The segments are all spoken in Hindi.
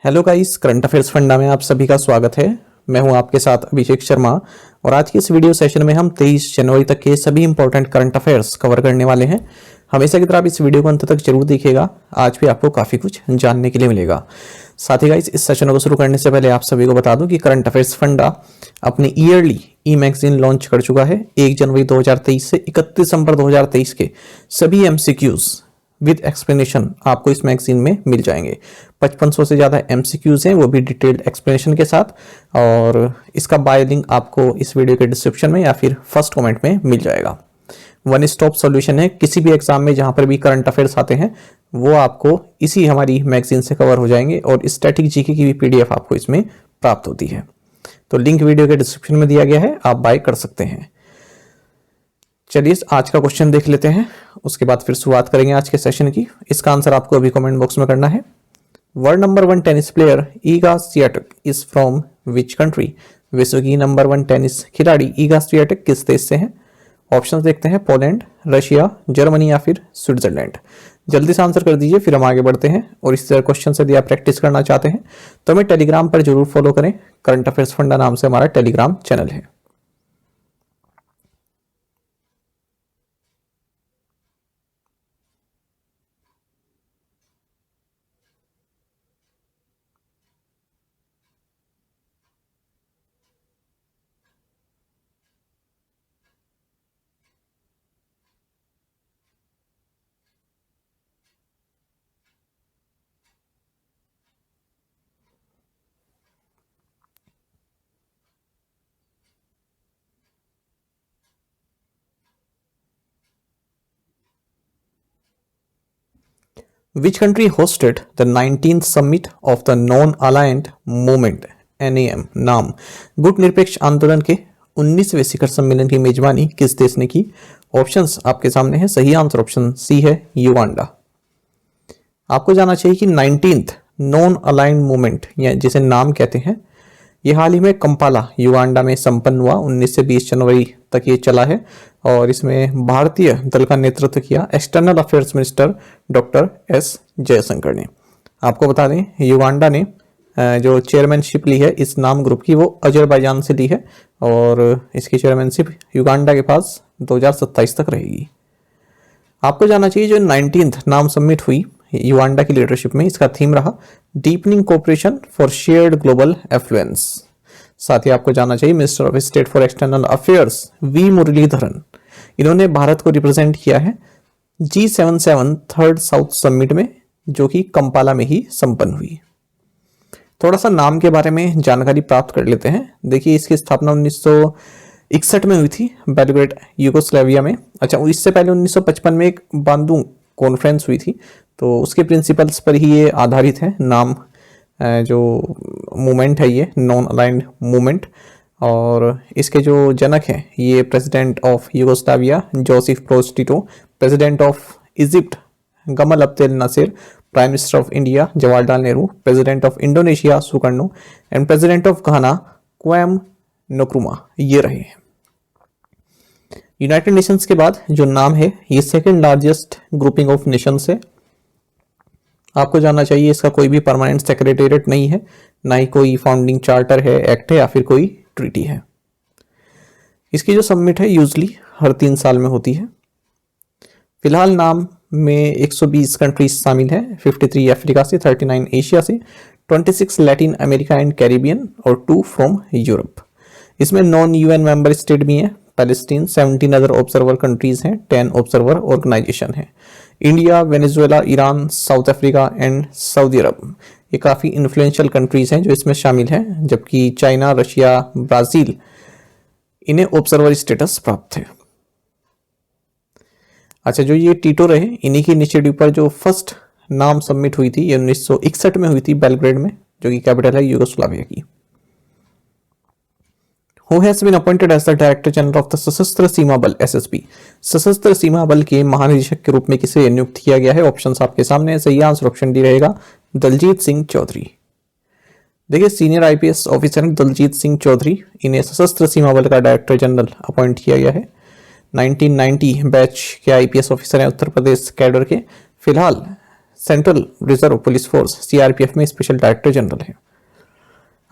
Hello guys, current affairs funda में आप सभी का स्वागत है। मैं हूं आपके साथ अभिषेक शर्मा और आज की इस वीडियो सेशन में हम 23 जनवरी तक के सभी इंपॉर्टेंट करंट अफेयर्स कवर करने वाले हैं। हमेशा की तरह आप इस वीडियो को अंत तक जरूर देखिएगा, आज भी आपको काफ़ी कुछ जानने के लिए मिलेगा। साथ ही गाइस, इस सेशन को शुरू करने से पहले आप सभी को बता दूं कि करंट अफेयर्स फंडा अपनी ईयरली ई मैगजीन लॉन्च कर चुका है। 1 जनवरी 2023 से 31 दिसंबर 2023 के सभी एमसीक्यूज विद एक्सप्लेनेशन आपको इस मैगजीन में मिल जाएंगे। 5500 से ज़्यादा एमसीक्यूज हैं, वो भी डिटेल्ड एक्सप्लेनेशन के साथ, और इसका बाय लिंक आपको इस वीडियो के डिस्क्रिप्शन में या फिर फर्स्ट कमेंट में मिल जाएगा। वन स्टॉप सॉल्यूशन है, किसी भी एग्जाम में जहां पर भी करंट अफेयर्स आते हैं वो आपको इसी हमारी मैगजीन से कवर हो जाएंगे और स्टैटिक जीके की भी पीडीएफ आपको इसमें प्राप्त होती है। तो लिंक वीडियो के डिस्क्रिप्शन में दिया गया है, आप बाय कर सकते हैं। चलिए आज का क्वेश्चन देख लेते हैं, उसके बाद फिर शुरुआत करेंगे आज के सेशन की। इसका आंसर आपको अभी कमेंट बॉक्स में करना है। World number 1 tennis player Iga Swiatek is from which country? विश्व की नंबर 1 टेनिस खिलाड़ी ईगा स्वियाटेक किस देश से हैं? ऑप्शंस देखते हैं, पोलैंड, रशिया, जर्मनी या फिर स्विट्जरलैंड। जल्दी से आंसर कर दीजिए, फिर हम आगे बढ़ते हैं। और इस तरह क्वेश्चन से यदि आप प्रैक्टिस करना चाहते हैं तो हमें टेलीग्राम पर जरूर फॉलो करें। करंट अफेयर्स फंडा नाम से हमारा टेलीग्राम चैनल है। Which country hosted the 19th summit of the Non-Aligned Movement (NAM) नाम गुट निरपेक्ष आंदोलन के 19वें शिखर सम्मेलन की मेजबानी किस देश ने की? ऑप्शंस आपके सामने है। सही आंसर ऑप्शन सी है, युगांडा। आपको जानना चाहिए कि 19th नॉन अलाइंड मूवमेंट या जिसे नाम कहते हैं, ये हाल ही में कंपाला युगांडा में संपन्न हुआ। 19 से 20 जनवरी तक ये चला है और इसमें भारतीय दल का नेतृत्व किया external affairs minister doctor S Jaishankar ने। आपको बता दें, युगांडा ने जो चेयरमैनशिप ली है इस नाम ग्रुप की, वो अजरबैजान से ली है और इसकी चेयरमैनशिप युगांडा के पास 2027 तक रहेगी। आपको जानना चाहिए जो 19th नाम समिट हुई युगांडा की लीडरशिप में, इसका थीम रहा deepening cooperation for shared global affluence. साथ ही आपको जानना चाहिए minister of state for external affairs V Muraleedharan, इन्होंने भारत को रिप्रेजेंट किया है G77 थर्ड साउथ समिट में, जो कि कंपाला में ही संपन्न हुई। थोड़ा सा नाम के बारे में जानकारी प्राप्त कर लेते हैं। देखिए, इसकी स्थापना 1961 में हुई थी बेलग्रेड यूगोस्लाविया में। अच्छा, इससे पहले 1955 में एक बांदू कॉन्फ्रेंस हुई थी, तो उसके प्रिंसिपल्स पर ही ये आधारित है। नाम जो मूवमेंट है ये नॉन अलाइंड मूवमेंट, और इसके जो जनक हैं ये president of Yugoslavia Joseph Broz Tito, president of Egypt Gamal Abdel Nasser, prime minister of India Jawaharlal Nehru, president of Indonesia Sukarno and president of Ghana Kwame Nkrumah, ये रहे हैं। यूनाइटेड नेशंस के बाद जो नाम है ये second largest grouping of Nations है। आपको जानना चाहिए इसका कोई भी परमानेंट सेक्रेटेरिएट नहीं है, ना ही कोई फाउंडिंग चार्टर है, एक्ट है या फिर कोई ट्रीटी है। इसकी जो समिट है यूजली हर 3 साल में होती है। फिलहाल नाम में 120 कंट्रीज शामिल है, 53 अफ्रीका से, 39 एशिया से, 26 लैटिन अमेरिका एंड कैरिबियन और 2 फ्रॉम यूरोप। इसमें नॉन यूएन मेंबर स्टेट भी हैं, पैलेस्टीन, 17 अदर ऑब्जर्वर कंट्रीज हैं, 10 ऑब्जर्वर ऑर्गेनाइजेशन है। India, Venezuela, Iran, South Africa and Saudi Arabia, ये काफ़ी इन्फ्लुएंशियल कंट्रीज हैं जो इसमें शामिल हैं, जबकि चाइना, रशिया, ब्राज़ील, इन्हें ऑब्जर्वर स्टेटस प्राप्त है। अच्छा, जो ये टीटो रहे, इन्हीं की इनिशिएटिव पर जो फर्स्ट नाम सबमिट हुई थी ये 1961 में हुई थी बेलग्रेड में, जो कि कैपिटल है यूगोस्लाविया की। Who has been appointed as the Director General of the सशस्त्र सीमा बल SSB? सशस्त्र सीमा बल के महानिदेशक के रूप में किसे नियुक्त किया गया है? ऑप्शंस आपके सामने है। सही आंसर ऑप्शन डी रहेगा, दलजीत सिंह चौधरी। देखिए, senior IPS officer Daljit Singh Chaudhary, इन्हें सशस्त्र सीमा बल का डायरेक्टर जनरल अपॉइंट किया गया है। 1990 बैच के आईपीएस ऑफिसर हैं उत्तर प्रदेश कैडर के। फिलहाल central reserve police force CRPF में स्पेशल डायरेक्टर जनरल है।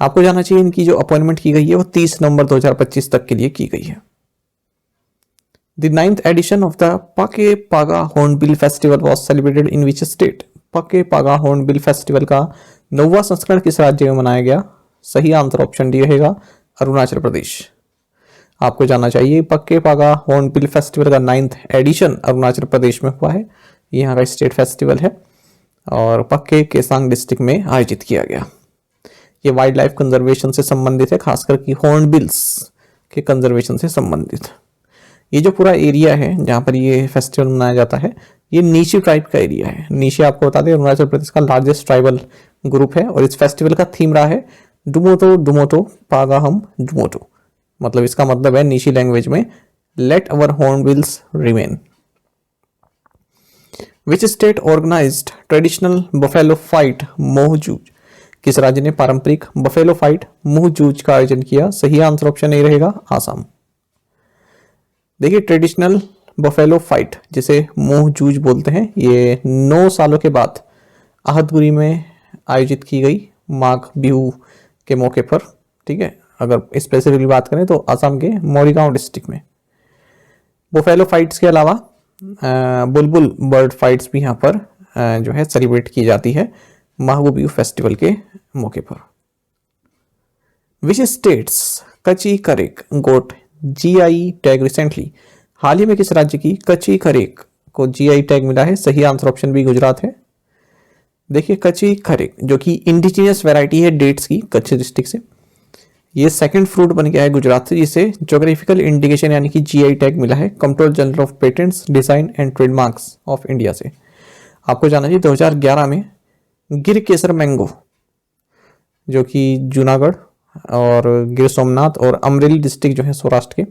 आपको जानना चाहिए इनकी जो अपॉइंटमेंट की गई है वो 30 नवंबर 2025 तक के लिए की गई है। The 9th addition of the पके पागा hornbill festival was celebrated in which state? पके पागा हॉर्नबिल फेस्टिवल का 9वां संस्करण किस राज्य में मनाया गया? सही आंसर ऑप्शन डी रहेगा अरुणाचल प्रदेश। आपको जानना चाहिए पक्के पागा हॉर्नबिल फेस्टिवल का 9th एडिशन अरुणाचल प्रदेश में हुआ है। यहाँ का स्टेट फेस्टिवल है और पक्के केसांग डिस्ट्रिक्ट में आयोजित किया गया। ये वाइल्ड लाइफ कंजर्वेशन से संबंधित है, खासकर कि हॉर्नबिल्स के कंजर्वेशन से संबंधित। ये जो पूरा एरिया है जहाँ पर ये फेस्टिवल मनाया जाता है ये नीशी ट्राइब का एरिया है। नीशी आपको बता दें अरुणाचल प्रदेश का लार्जेस्ट ट्राइबल ग्रुप है और इस फेस्टिवल का थीम रहा है डुमोटो डुमोटो पागाहम डुमोटो। मतलब इसका मतलब है नीशी लैंग्वेज में let our hornbills remain. Which state organized traditional buffalo fight Moh Juj? किस राज्य ने पारंपरिक बफेलो फाइट मोह जूझ का आयोजन किया? सही आंसर ऑप्शन ए रहेगा आसाम। देखिए ट्रेडिशनल बफेलो फाइट जिसे मोह जूझ बोलते हैं ये 9 सालों के बाद आहतगुरी में आयोजित की गई माघ बिहू के मौके पर। ठीक है, अगर स्पेसिफिकली बात करें तो असम के मोरीगांव डिस्ट्रिक्ट में। बफेलो फाइट्स के अलावा बुलबुल बर्ड फाइट्स भी यहाँ पर जो है सेलिब्रेट की जाती है माघ बिहू फेस्टिवल के मौके पर। विच स्टेट्स कची करेक गोट जीआई टैग रिसेंटली? हाल ही में किस राज्य की कची करेक को जीआई टैग मिला है? सही आंसर ऑप्शन बी गुजरात है। देखिए कची खरेक जो कि इंडिजिनियस वैरायटी है डेट्स की कच्छ डिस्ट्रिक्ट से, ये सेकंड फ्रूट बन गया है गुजरात से, जिसे ज्योग्राफिकल इंडिकेशन यानी कि जीआई टैग मिला है controller general of patents design and trademarks of India से। आपको जानना चाहिए 2011 में गिर केसर मैंगो जो कि जूनागढ़ और गिर सोमनाथ और अमरेली डिस्ट्रिक्ट जो है सौराष्ट्र के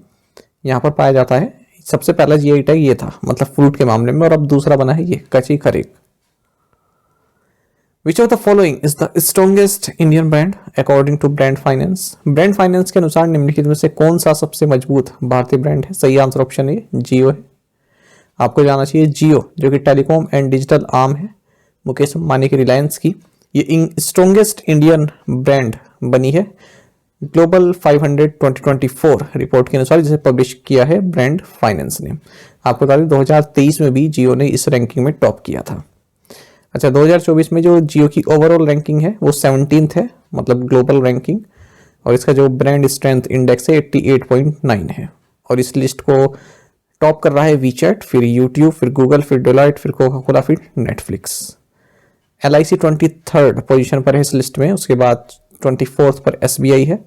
यहाँ पर पाया जाता है। सबसे पहला जीआई टैग ये था मतलब फ्रूट के मामले में, और अब दूसरा बना है ये कची खरेक। Which of the following is the strongest Indian brand according to Brand Finance? Brand Finance के अनुसार निम्नलिखित में से कौन सा सबसे मजबूत भारतीय ब्रांड है? सही आंसर ऑप्शन ए जियो है। आपको जानना चाहिए जियो जो कि टेलीकॉम एंड डिजिटल आर्म है मुकेश अंबानी की रिलायंस की, ये स्ट्रॉन्गेस्ट इंडियन ब्रांड बनी है ग्लोबल 500 2024 रिपोर्ट के अनुसार, जिसे पब्लिश किया है ब्रांड फाइनेंस ने। आपको बता दें 2023 में भी जियो ने इस रैंकिंग में टॉप किया था। अच्छा 2024 में जो जियो की ओवरऑल रैंकिंग है वो 17th है मतलब ग्लोबल रैंकिंग, और इसका जो ब्रांड स्ट्रेंथ इंडेक्स है 88.9 है। और इस लिस्ट को टॉप कर रहा है वीचैट, फिर यूट्यूब, फिर गूगल, फिर डेलॉयट, फिर कोका कोला, फिर नेटफ्लिक्स। LIC 23rd पोजीशन पर है इस लिस्ट में, उसके बाद 24th पर SBI है।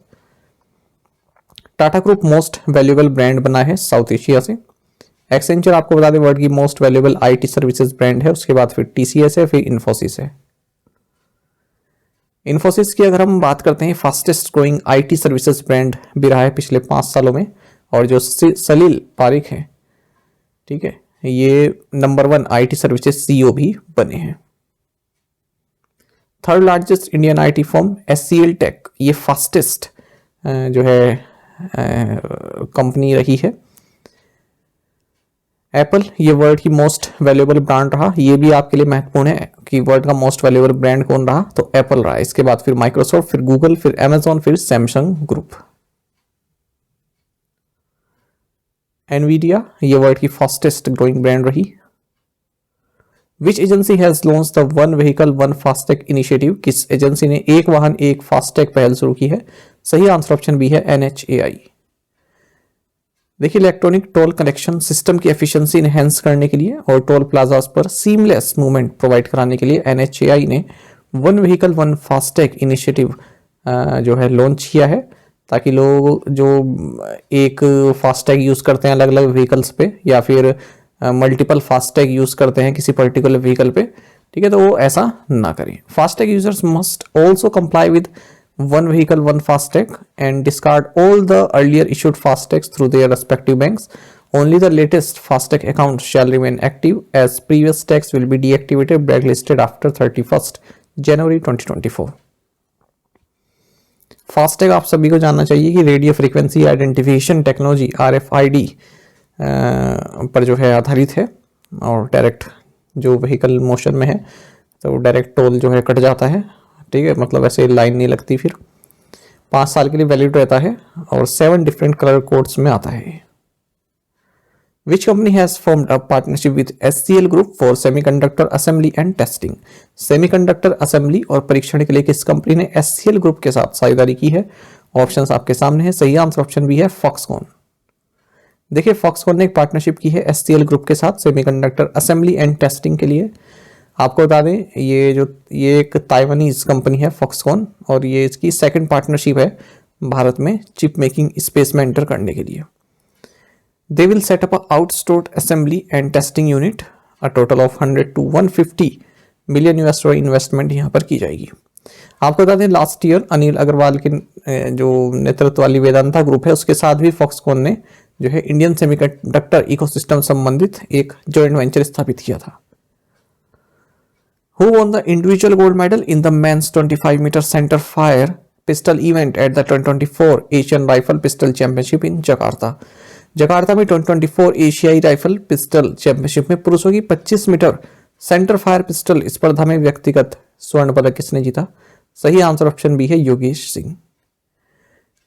Tata group most valuable brand बना है साउथ एशिया से। एक्सेंचर आपको बता दें वर्ल्ड की most valuable IT services brand है, उसके बाद फिर TCS है, फिर इन्फोसिस है। इन्फोसिस की अगर हम बात करते हैं fastest growing IT services brand भी रहा है पिछले 5 सालों में, और जो सलील पारिक है, ठीक है, ये नंबर 1 IT सर्विसेज CEO भी बने हैं। Third largest Indian IT firm SCL tech, ये फास्टेस्ट जो है कंपनी रही है। एप्पल, ये वर्ल्ड की मोस्ट वैल्यूएबल ब्रांड रहा, ये भी आपके लिए महत्वपूर्ण है कि वर्ल्ड का मोस्ट वैल्यूएबल ब्रांड कौन रहा, तो एप्पल रहा। इसके बाद फिर माइक्रोसॉफ्ट, फिर गूगल, फिर अमेजॉन, फिर सैमसंग ग्रुप। एनवीडिया, ये वर्ल्ड की फास्टेस्ट ग्रोइंग ब्रांड रही। Which agency has launch the one vehicle one FASTag initiative, किस एजेंसी ने एक वाहन एक फास्टैग पहल शुरू की है? सही आंसर ऑप्शन बी है NHAI। देखिए इलेक्ट्रॉनिक टोल कलेक्शन सिस्टम की एफिशिएंसी इनहेंस करने के लिए और टोल प्लाजास पर सीमलेस मूवमेंट प्रोवाइड कराने के लिए NHAI ने one vehicle one FASTag initiative जो है लॉन्च किया है, ताकि लोग जो एक फास्टैग यूज करते हैं अलग अलग व्हीकल्स पे या फिर मल्टीपल फास्टैग यूज करते हैं किसी पर्टिकुलर व्हीकल पे, ठीक है, तो वो ऐसा ना करें। FASTag users must also comply with one vehicle one fastag and discard all the earlier issued fastags through their respective banks. Only the latest fastag account shall remain active, as previous tags will be deactivated blacklisted after 31st January 2024. FASTag आप सभी को जानना चाहिए कि radio frequency identification technology RFID पर जो है आधारित है, और डायरेक्ट जो व्हीकल मोशन में है तो डायरेक्ट टोल जो है कट जाता है, ठीक है, मतलब ऐसे लाइन नहीं लगती, फिर 5 साल के लिए वैलिड रहता है और 7 डिफरेंट कलर कोड्स में आता है। Which company has formed a partnership with SCL Group for semiconductor assembly and testing? Semiconductor assembly और परीक्षण के लिए किस कंपनी ने SCL ग्रुप के साथ साझेदारी की है? ऑप्शंस आपके सामने है। सही आंसर ऑप्शन बी है फॉक्सकॉन। देखिए फॉक्सकॉन ने एक पार्टनरशिप की है SCL ग्रुप के साथ सेमीकंडक्टर असेंबली एंड टेस्टिंग के लिए। आपको बता दें ये एक ताइवानीज कंपनी है फॉक्सकॉन, और ये इसकी सेकंड पार्टनरशिप है भारत में चिप मेकिंग स्पेस में एंटर करने के लिए। They will set up a outsourced assembly and testing unit. A total of 100 to 150 million US investment यहाँ पर की जाएगी। आपको बता दें लास्ट ईयर अनिल अग्रवाल के जो नेतृत्व वाली वेदांता ग्रुप है उसके साथ भी फॉक्सकॉन ने जो है इंडियन सेमीकंडक्टर इकोसिस्टम संबंधित एक जॉइंट वेंचर स्थापित किया था। Who won the individual gold medal in the men's 25-meter center fire pistol event at the 2024 Asian Rifle Pistol Championship in Jakarta? Jakarta में 2024 एशियाई राइफल पिस्टल चैंपियनशिप में पुरुषों की 25 मीटर सेंटर फायर पिस्टल स्पर्धा में व्यक्तिगत स्वर्ण पदक किसने जीता? सही आंसर ऑप्शन बी है योगेश सिंह।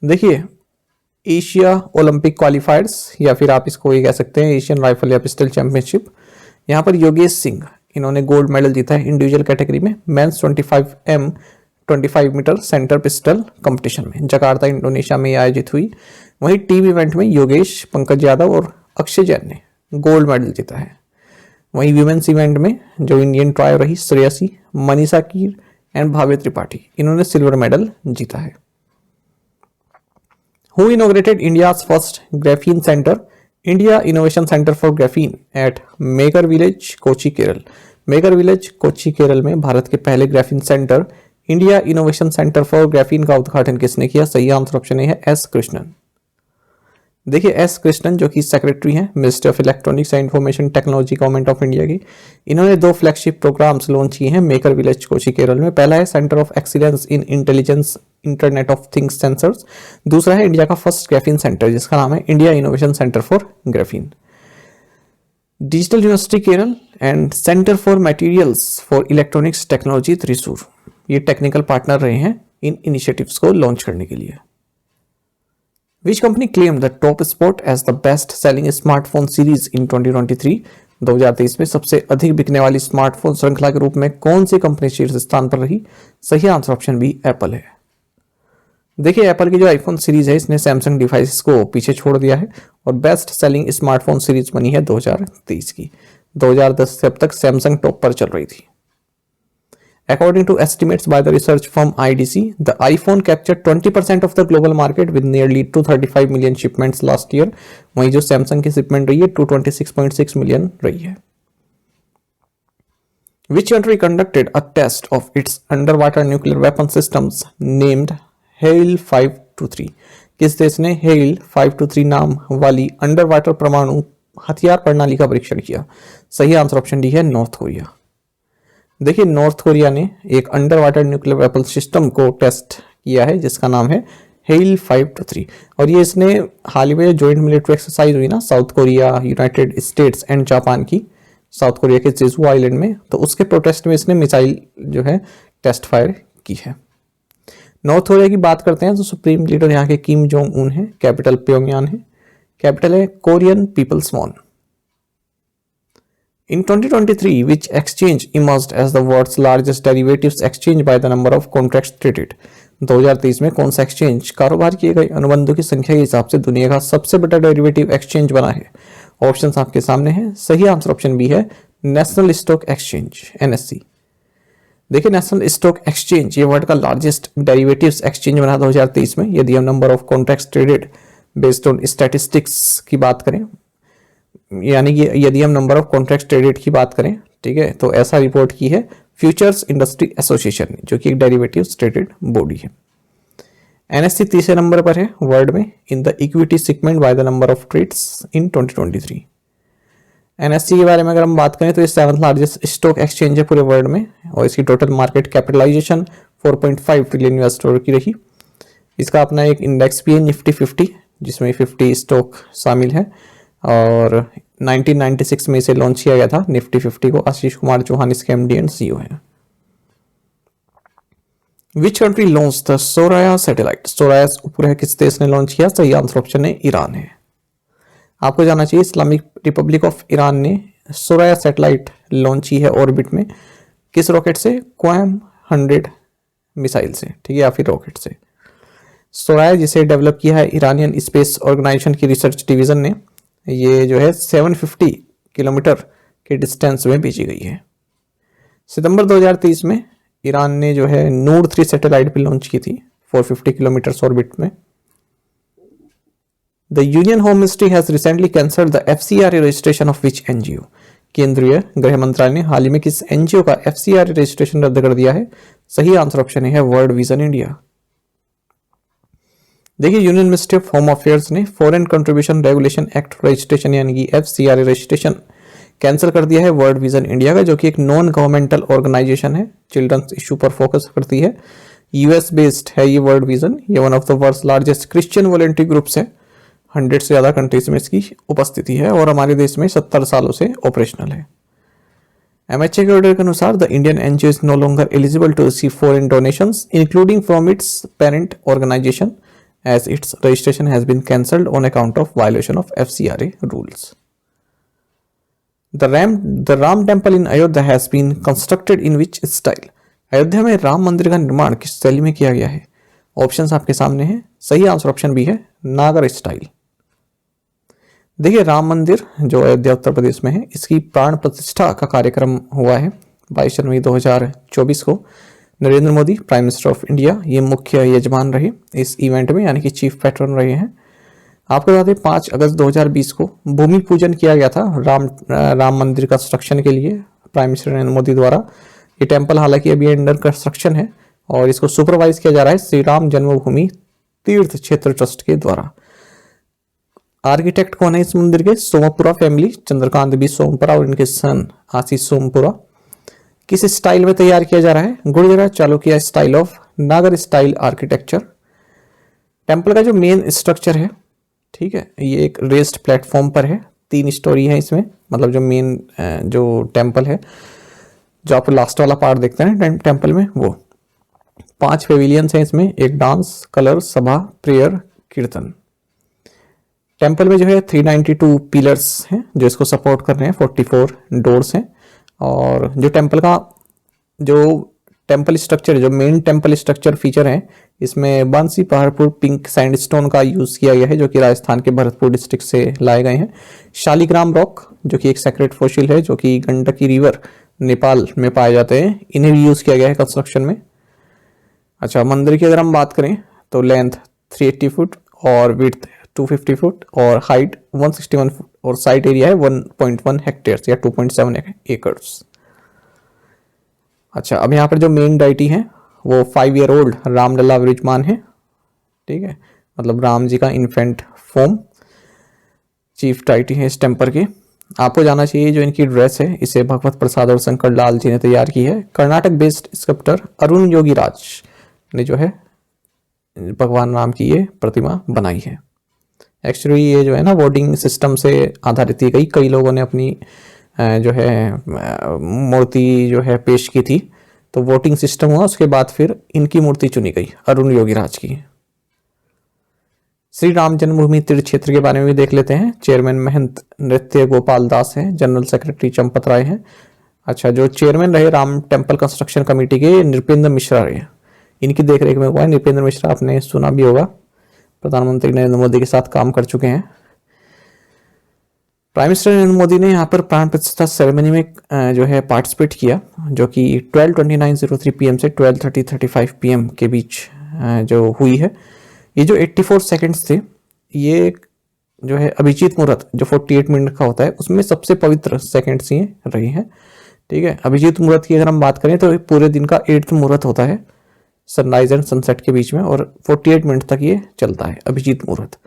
देखिए एशिया ओलंपिक क्वालिफायर्स या फिर आप इसको ये कह सकते हैं एशियन राइफल या पिस्टल चैंपियनशिप, यहाँ पर योगेश सिंह इन्होंने गोल्ड मेडल जीता है इंडिविजुअल कैटेगरी में men's 25 metre centre pistol competition में। जकार्ता इंडोनेशिया में आयोजित हुई। वहीं टीम इवेंट में योगेश, पंकज यादव और अक्षय जैन ने गोल्ड मेडल जीता है। वहीं विमेंस इवेंट में जो इंडियन ट्रायो रही श्रेयसी, मनीषा कीर एंड भाव्य त्रिपाठी, इन्होंने सिल्वर मेडल जीता है। Who inaugurated India's first graphene centre? India innovation centre for graphene at maker village Kochi Kerala. Maker village Kochi Kerala में भारत के पहले graphene centre India innovation centre for graphene का उद्घाटन किसने किया? सही आंसर ऑप्शन ए है एस कृष्णन। देखिए एस कृष्णन जो कि सेक्रेटरी हैं ministry of electronics and information technology government of India की, इन्होंने 2 फ्लैगशिप प्रोग्राम्स लॉन्च किए हैं मेकर विलेज कोची केरल में। पहला है centre of excellence in intelligence internet of things sensors, दूसरा है इंडिया का फर्स्ट ग्राफीन सेंटर जिसका नाम है India innovation centre for graphene. Digital university Kerala and centre for materials for electronics technology Thrissur, ये टेक्निकल पार्टनर रहे हैं इन इनिशिएटिव्स को लॉन्च करने के लिए। Which company claimed the top spot as the best selling smartphone series in 2023? 2023 में सबसे अधिक बिकने वाली स्मार्टफोन श्रृंखला के रूप में कौन सी कंपनी शीर्ष स्थान पर रही? सही आंसर ऑप्शन बी एप्पल है। देखिए एप्पल की जो आईफोन सीरीज है इसने सैमसंग डिवाइसेस को पीछे छोड़ दिया है और बेस्ट सेलिंग स्मार्टफोन सीरीज बनी है 2023 की। 2010 से अब तक सैमसंग टॉप पर चल रही थी। According to estimates by the research firm IDC, the iPhone captured 20% of the global market with nearly 235 million shipments last year. वहीं जो सैमसंग की शिपमेंट रही है 226.6 मिलियन रही है। Which country conducted a test of its underwater nuclear weapon systems named HALE 523? किस देश ने HALE 523 नाम वाली अंडर वाटर परमाणु हथियार प्रणाली का परीक्षण किया? सही आंसर ऑप्शन डी है नॉर्थ कोरिया। देखिए नॉर्थ कोरिया ने एक under water nuclear weapon system को टेस्ट किया है जिसका नाम है हेल 523, और ये इसने हाल ही में जॉइंट मिलिट्री एक्सरसाइज हुई ना south Korea, United states and Japan की, साउथ कोरिया के जेजू आइलैंड में, तो उसके प्रोटेस्ट में इसने मिसाइल जो है टेस्ट फायर की है। नॉर्थ कोरिया की बात करते हैं तो सुप्रीम लीडर यहाँ के किम जोंग उन है, कैपिटल प्योंगयान है, कैपिटल है Korean peoples मॉन। In 2023, which exchange emerged as the world's largest derivatives exchange by the number of contracts traded? 2023 में कौन सा एक्सचेंज कारोबार किए गए अनुबंधों की संख्या के हिसाब से दुनिया का सबसे बड़ा डेरिवेटिव एक्सचेंज बना है? ऑप्शंस आपके सामने हैं। सही आंसर ऑप्शन बी है नेशनल स्टॉक एक्सचेंज NSE। देखिए नेशनल स्टॉक एक्सचेंज ये वर्ल्ड का लार्जेस्ट डेरिवेटिव्स एक्सचेंज बना 2023 में। यदि हम number of contracts traded based on statistics की बात करें, यानी कि यदि हम नंबर ऑफ कॉन्ट्रैक्ट्स ट्रेडेड की बात करें, ठीक है, तो ऐसा रिपोर्ट की है फ्यूचर्स इंडस्ट्री एसोसिएशन ने, जो कि एक डेरिवेटिव्स ट्रेडेड बॉडी है। NSE तीसरे नंबर पर है वर्ल्ड में in the equity segment by the number of trades in 2023। NSE के बारे में अगर हम बात करें तो ये 7th लार्जेस्ट स्टॉक एक्सचेंज है पूरे वर्ल्ड में, और इसकी total market capitalization 4.5 trillion US की रही। इसका अपना एक इंडेक्स भी है निफ्टी 50 जिसमें 50 स्टॉक शामिल है, और 1996 में इसे लॉन्च किया गया था निफ्टी 50 को। आशीष कुमार चौहान इसके MD एंड CEO हैं। Which country launch the Soraya satellite? Soraya उपग्रह किस देश ने लॉन्च किया? सही आंसर ऑप्शन है ईरान है। आपको जाना चाहिए इस्लामिक रिपब्लिक ऑफ ईरान ने सोराया सैटेलाइट लॉन्च की है ऑर्बिट में, किस रॉकेट से? क्वाम 100 मिसाइल से, ठीक है, या फिर रॉकेट से। सोराया जिसे डेवलप किया है ईरानियन स्पेस ऑर्गेनाइजेशन की रिसर्च डिवीजन ने, ये जो है 750 किलोमीटर के डिस्टेंस में भेजी गई है। सितंबर 2023 में ईरान ने जो है नूर 3 सैटेलाइट भी लॉन्च की थी 450 किलोमीटर ऑर्बिट में। The union home ministry has recently cancelled the FCRA registration of which NGO? केंद्रीय गृह मंत्रालय ने हाल ही में किस NGO का FCRA रजिस्ट्रेशन रद्द कर दिया है? सही आंसर ऑप्शन है वर्ल्ड विजन इंडिया। देखिए, Union Ministry of Home Affairs ने Foreign Contribution Regulation Act registration यानी कि FCRA रजिस्ट्रेशन कैंसिल कर दिया है वर्ल्ड विजन इंडिया का, जो कि एक नॉन गवर्नमेंटल ऑर्गेनाइजेशन है, चिल्ड्रंस इशू पर फोकस करती है, US बेस्ड है ये वर्ल्ड विजन। ये one of the world's largest Christian volunteer groups है, 100 से ज़्यादा कंट्रीज में इसकी उपस्थिति है और हमारे देश में 70 सालों से ऑपरेशनल है। MHA के ऑर्डर के अनुसार the Indian NGO is no longer eligible to receive foreign donations including from its parent organization as its registration has been cancelled on account of violation of FCRA rules. The Ram temple in Ayodhya has been constructed in which style? Ayodhya में राम मंदिर का निर्माण किस शैली में किया गया है? ऑप्शंस आपके सामने हैं, सही आंसर ऑप्शन बी है नागर स्टाइल। देखिए, राम मंदिर जो अयोध्या उत्तर प्रदेश में है, इसकी प्राण प्रतिष्ठा का कार्यक्रम हुआ है 22 जनवरी 2024 को। Narendra Modi prime minister of India ये मुख्य यजमान रहे इस इवेंट में, यानी कि चीफ पैट्रन रहे हैं। आपको बता दें 5 अगस्त 2020 को भूमि पूजन किया गया था राम मंदिर कंस्ट्रक्शन के लिए प्राइम मिनिस्टर नरेंद्र मोदी द्वारा। ये टेम्पल हालांकि अभी अंडर कंस्ट्रक्शन है और इसको सुपरवाइज किया जा रहा है श्री राम जन्मभूमि तीर्थ क्षेत्र ट्रस्ट के द्वारा। आर्किटेक्ट कौन है इस मंदिर के? सोमपुरा फैमिली, चंद्रकांत बी सोमपुरा और इनके सन आशीष सोमपुरा। किस स्टाइल में तैयार किया जा रहा है? गुर्जर चालुक्य स्टाइल ऑफ नागर स्टाइल आर्किटेक्चर। टेम्पल का जो मेन स्ट्रक्चर है, ठीक है, ये एक रेस्ड प्लेटफॉर्म पर है, 3 स्टोरी है इसमें, मतलब जो मेन जो टेम्पल है, जो आप लास्ट वाला पार्ट देखते हैं टेम्पल में, वो 5 पेविलियंस हैं इसमें, एक डांस, कलर, सभा, प्रेयर, कीर्तन। टेम्पल में जो है 392 पिलर्स हैं जो इसको सपोर्ट कर रहे हैं, 44 डोर्स हैं। और जो टेम्पल का जो टेम्पल स्ट्रक्चर, जो मेन टेम्पल स्ट्रक्चर फीचर है, इसमें बांसी पहाड़पुर पिंक सैंडस्टोन का यूज़ किया गया है, जो कि राजस्थान के भरतपुर डिस्ट्रिक्ट से लाए गए हैं। शालिग्राम रॉक जो कि एक सेक्रेट फॉसिल है, जो कि गंडकी रिवर नेपाल में पाए जाते हैं, इन्हें भी यूज़ किया गया है कंस्ट्रक्शन में। अच्छा, मंदिर की अगर हम बात करें तो लेंथ 380 फुट और विड्थ 250 फुट और हाइट 161 फुट और साइट एरिया है 1.1 हेक्टेयर्स या 2.7 एकर्स। अच्छा, अब यहाँ पर जो मेन डाइटी है वो 5 ईयर ओल्ड रामलला विराजमान है, ठीक है, मतलब राम जी का इन्फेंट फॉर्म चीफ डाइटी है इस टेम्पल के। आपको जाना चाहिए जो इनकी ड्रेस है, इसे भगवत प्रसाद और शंकर लाल जी ने तैयार की है। कर्नाटक बेस्ड स्कल्प्टर अरुण योगी राज ने जो है भगवान राम की ये प्रतिमा बनाई है। एक्चुअली ये जो है ना वोटिंग सिस्टम से आधारित की गई, कई लोगों ने अपनी जो है मूर्ति जो है पेश की थी, तो वोटिंग सिस्टम हुआ, उसके बाद फिर इनकी मूर्ति चुनी गई अरुण योगीराज की। श्री राम जन्मभूमि तीर्थ क्षेत्र के बारे में भी देख लेते हैं। चेयरमैन महंत नृत्य गोपाल दास हैं, जनरल सेक्रेटरी चंपत राय हैं। अच्छा, जो चेयरमैन रहे राम टेम्पल कंस्ट्रक्शन कमेटी के नृपेंद्र मिश्रा रहे, इनकी देखरेख में हुआ है। नृपेंद्र मिश्रा आपने सुना भी होगा, प्रधानमंत्री नरेंद्र मोदी के साथ काम कर चुके हैं। प्राइम मिनिस्टर नरेंद्र मोदी ने यहाँ पर प्राण प्रतिष्ठा सेरेमनी में जो है पार्टिसिपेट किया, जो कि 12:29:03 PM से 12:30:35 PM के बीच जो हुई है। ये जो 84 सेकंड्स थे, ये जो है अभिजीत मुहूर्त जो 48 मिनट का होता है, उसमें सबसे पवित्र सेकंड्स ये रही हैं, ठीक है। अभिजीत मुहूर्त की अगर हम बात करें तो पूरे दिन का 8th मुहूर्त होता है सनराइज एंड सनसेट के बीच में, और 48 मिनट तक ये चलता है अभिजीत मुहूर्त।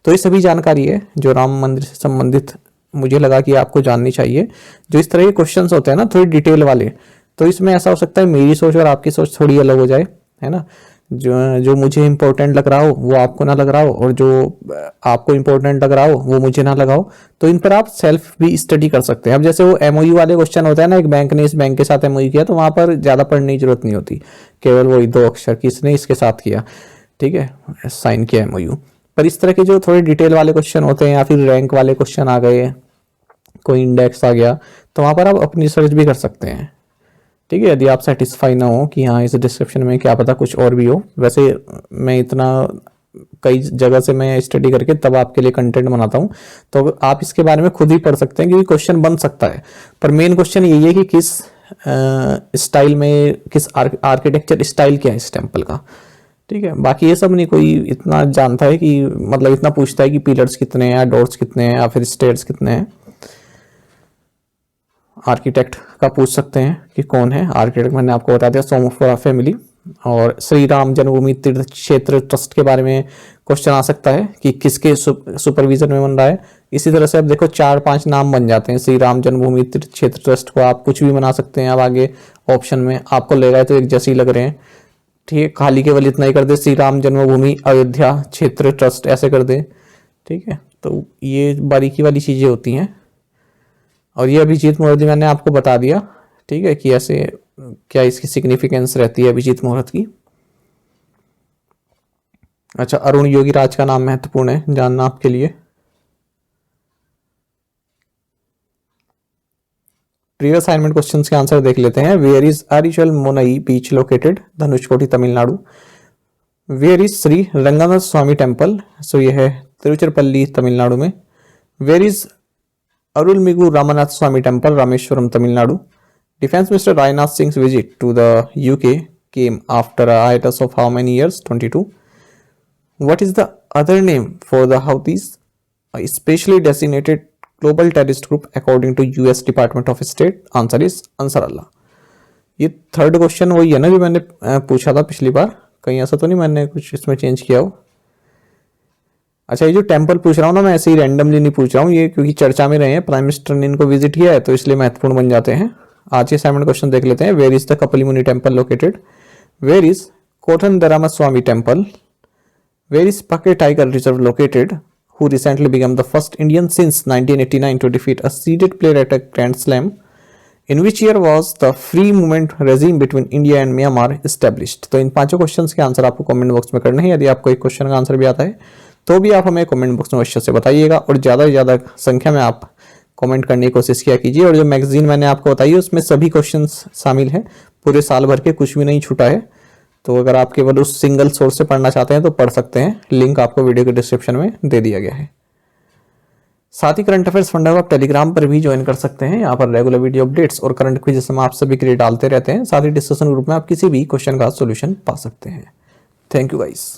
तो ये सभी जानकारी है जो राम मंदिर से संबंधित मुझे लगा कि आपको जाननी चाहिए। जो इस तरह के क्वेश्चंस होते हैं ना थोड़ी डिटेल वाले, तो इसमें ऐसा हो सकता है मेरी सोच और आपकी सोच थोड़ी अलग हो जाए, है ना। जो मुझे इंपॉर्टेंट लग रहा हो वो आपको ना लग रहा हो, और जो आपको इंपॉर्टेंट लग रहा हो वो मुझे ना लगा हो, तो इन पर आप सेल्फ भी स्टडी कर सकते हैं। अब जैसे वो एमओयू वाले क्वेश्चन होता है ना, एक बैंक ने इस बैंक के साथ एमओयू किया, तो वहां पर ज़्यादा पढ़ने की जरूरत नहीं होती, केवल वही 2 अक्षर किसने इसके साथ किया, ठीक है, साइन किया एमओयू। पर इस तरह के जो थोड़े डिटेल वाले क्वेश्चन होते हैं या फिर रैंक वाले क्वेश्चन आ गए, कोई इंडेक्स आ गया, तो वहाँ पर आप अपनी रिसर्च भी कर सकते हैं, ठीक है, यदि आप सेटिस्फाई ना हो कि हाँ इस डिस्क्रिप्शन में क्या पता कुछ और भी हो। वैसे मैं इतना कई जगह से मैं स्टडी करके तब आपके लिए कंटेंट बनाता हूँ, तो आप इसके बारे में खुद ही पढ़ सकते हैं, क्योंकि क्वेश्चन बन सकता है। पर मेन क्वेश्चन यही है कि किस स्टाइल में, किस आर्किटेक्चर स्टाइल क्या है इस टेम्पल का, ठीक है। बाकी ये सब नहीं कोई इतना जानता है कि मतलब इतना पूछता है कि पिलर्स कितने हैं या डोर्स कितने हैं या फिर स्टेयर्स कितने हैं। आर्किटेक्ट का पूछ सकते हैं कि कौन है आर्किटेक्ट, मैंने आपको बता दिया, सोमपुरा फैमिली। और श्री राम जन्मभूमि तीर्थ क्षेत्र ट्रस्ट के बारे में क्वेश्चन आ सकता है कि किसके सुपरविजन में बन रहा है। इसी तरह से अब देखो 4-5 नाम बन जाते हैं। श्री राम जन्मभूमि तीर्थ क्षेत्र ट्रस्ट को आप कुछ भी बना सकते हैं। अब आगे ऑप्शन में आपको लगेगा तो एक जैसे ही लग रहे हैं, ठीक है, खाली केवल इतना ही कर दे, श्री राम जन्मभूमि अयोध्या क्षेत्र ट्रस्ट ऐसे कर दे, ठीक है। तो ये बारीकी वाली चीजें होती हैं। और ये अभिजीत मुहूर्त मैंने आपको बता दिया, ठीक है, कि ऐसे क्या इसकी सिग्निफिकेंस रहती है अभिजीत मुहूर्त की। अच्छा, अरुण योगीराज का नाम महत्वपूर्ण है जानना आपके लिए। प्रीवियस असाइनमेंट क्वेश्चंस के आंसर देख लेते हैं। Where is Arichal Munai beach located? Dhanushkodi Tamil Nadu. Where is Shri Ranganatha Swamy temple? So ये है तिरुचिरपल्ली तमिलनाडु में। Where is Arulmigu Ramanatha Swamy temple? Rameswaram Tamil Nadu. Defense Minister Rajnath Singh's visit to the UK came after a hiatus of how many years? 22. What is the other name for the Houthis, a specially designated global terrorist group according to US Department of State? Answer is Ansar Allah. ये थर्ड क्वेश्चन वही है ना जो मैंने पूछा था पिछली बार, कहीं ऐसा तो नहीं मैंने कुछ इसमें चेंज किया हो। अच्छा, ये जो टेम्पल पूछ रहा हूँ ना मैं ऐसे ही रैंडमली नहीं पूछ रहा हूँ, ये क्योंकि चर्चा में रहे हैं, प्राइम मिनिस्टर ने इनको विजिट किया है तो इसलिए महत्वपूर्ण बन जाते हैं। आज के असाइनमेंट क्वेश्चन देख लेते हैं। Where is the Kapil Muni temple located? Where is Kothandarama Swamy temple? Where is Pakke tiger reserve located? Who recently become the first Indian since 1989 to defeat a seeded player at a grand slam? In which year was the free movement regime between India and Myanmar established? तो इन 5 क्वेश्चन के आंसर आपको कमेंट बॉक्स में करने हैं। यदि आपको एक क्वेश्चन का आंसर भी आता है तो भी आप हमें कमेंट बॉक्स में अवश्य से बताइएगा, और ज़्यादा से ज़्यादा संख्या में आप कमेंट करने की कोशिश किया कीजिए। और जो मैगजीन मैंने आपको बताई है उसमें सभी क्वेश्चंस शामिल हैं, पूरे साल भर के कुछ भी नहीं छूटा है। तो अगर आप केवल उस सिंगल सोर्स से पढ़ना चाहते हैं तो पढ़ सकते हैं, लिंक आपको वीडियो के डिस्क्रिप्शन में दे दिया गया है। साथ ही करंट अफेयर्स फंडा आप टेलीग्राम पर भी ज्वाइन कर सकते हैं। यहाँ पर रेगुलर वीडियो अपडेट्स और करंट क्विज़ हम आप सभी के लिए डालते रहते हैं। साथ ही डिस्कशन ग्रुप में आप किसी भी क्वेश्चन का सोल्यूशन पा सकते हैं। Thank you guys.